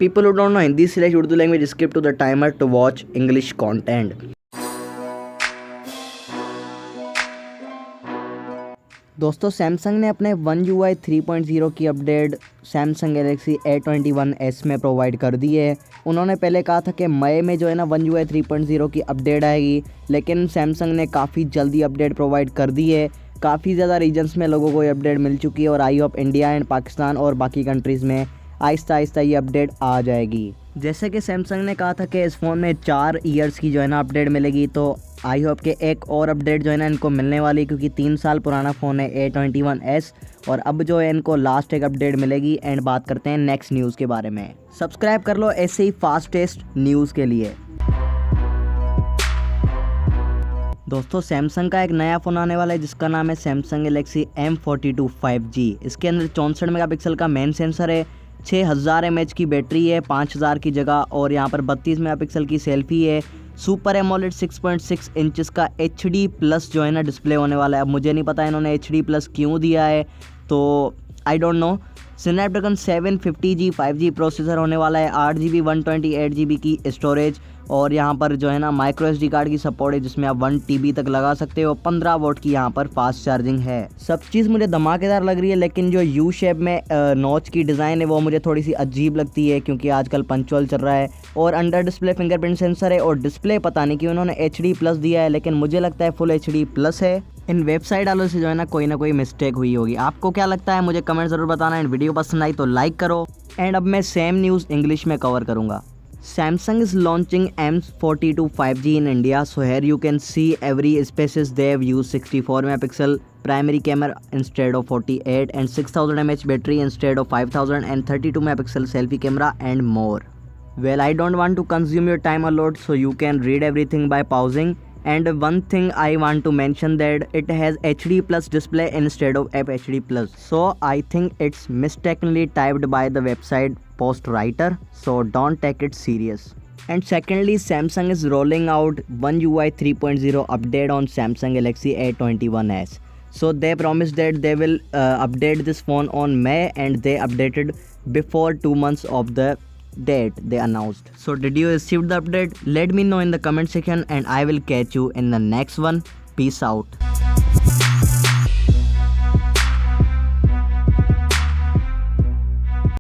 People who don't know Hindi / Urdu language, skip to the timer to watch English content. दोस्तों Samsung ने अपने One UI 3.0 की update Samsung Galaxy A21s में provide कर दी है। उन्होंने पहले कहा था कि मई में जो है ना One UI 3.0 की अपडेट आएगी, लेकिन सैमसंग ने काफ़ी जल्दी अपडेट प्रोवाइड कर दी है। काफ़ी ज़्यादा रीजन्स में लोगों को ये अपडेट मिल चुकी है और I hope India and Pakistan और बाकी कंट्रीज़ में आहिस्ता आहिस्ता ये अपडेट आ जाएगी। जैसे कि सैमसंग ने कहा था कि इस फ़ोन में 4 ईयर्स की जो है ना अपडेट मिलेगी, तो आई होप कि एक और अपडेट जो है ना इनको मिलने वाली, क्योंकि 3 साल पुराना फ़ोन है A21s और अब जो है इनको लास्ट एक अपडेट मिलेगी। एंड बात करते हैं नेक्स्ट न्यूज़ के बारे में। सब्सक्राइब कर लो ऐसे ही फास्टेस्ट न्यूज़ के लिए। दोस्तों सैमसंग का एक नया फ़ोन आने वाला है जिसका नाम है सैमसंग गैलेक्सी M42 5G। इसके अंदर 64 मेगापिक्सल का मेन सेंसर है, 6000 mAh की बैटरी है 5000 की जगह, और यहाँ पर 32 मेगापिक्सल की सेल्फी है। सुपर एमोलेड 6.6 इंचेस का HD+ जो है ना डिस्प्ले होने वाला है। अब मुझे नहीं पता इन्होंने HD+ क्यों दिया है, तो I don't know. Snapdragon 750G 5G processor होने वाला है, 8GB 128GB की स्टोरेज, और यहाँ पर जो है ना माइक्रो SD कार्ड की सपोर्ट है जिसमें आप 1 TB तक लगा सकते हो। 15 वोल्ट की यहाँ पर फास्ट चार्जिंग है। सब चीज़ मुझे धमाकेदार लग रही है, लेकिन जो यू शेप में नॉच की डिज़ाइन है वो मुझे थोड़ी सी अजीब लगती है, क्योंकि आजकल पंचुअल चल रहा है। और अंडर डिस्प्ले फिंगरप्रिंट सेंसर है, और डिस्प्ले पता नहीं क्यों उन्होंने HD+ दिया है, लेकिन मुझे लगता है फुल HD+ है। इन वेबसाइट वालों से जो है ना कोई मिस्टेक हुई होगी। आपको क्या लगता है मुझे कमेंट ज़रूर बताना। एंड वीडियो पसंद आई तो लाइक करो। एंड अब मैं सेम न्यूज़ इंग्लिश में कवर करूँगा। Samsung is launching M42 5G in India, so here you can see every species they have used 64 megapixel primary camera instead of 48 and 6000 mAh battery instead of 5000 and 32 megapixel selfie camera and more. Well, I don't want to consume your time a lot, so you can read everything by pausing. And one thing I want to mention that it has HD+ display instead of FHD+. So I think it's mistakenly typed by the website post writer, so don't take it serious. And secondly, Samsung is rolling out One UI 3.0 update on Samsung Galaxy A21s. So they promised that they will update this phone on May, and they updated before 2 months of the date they announced. So did you receive the update? Let me know in the comment section and I will catch you in the next one. Peace out.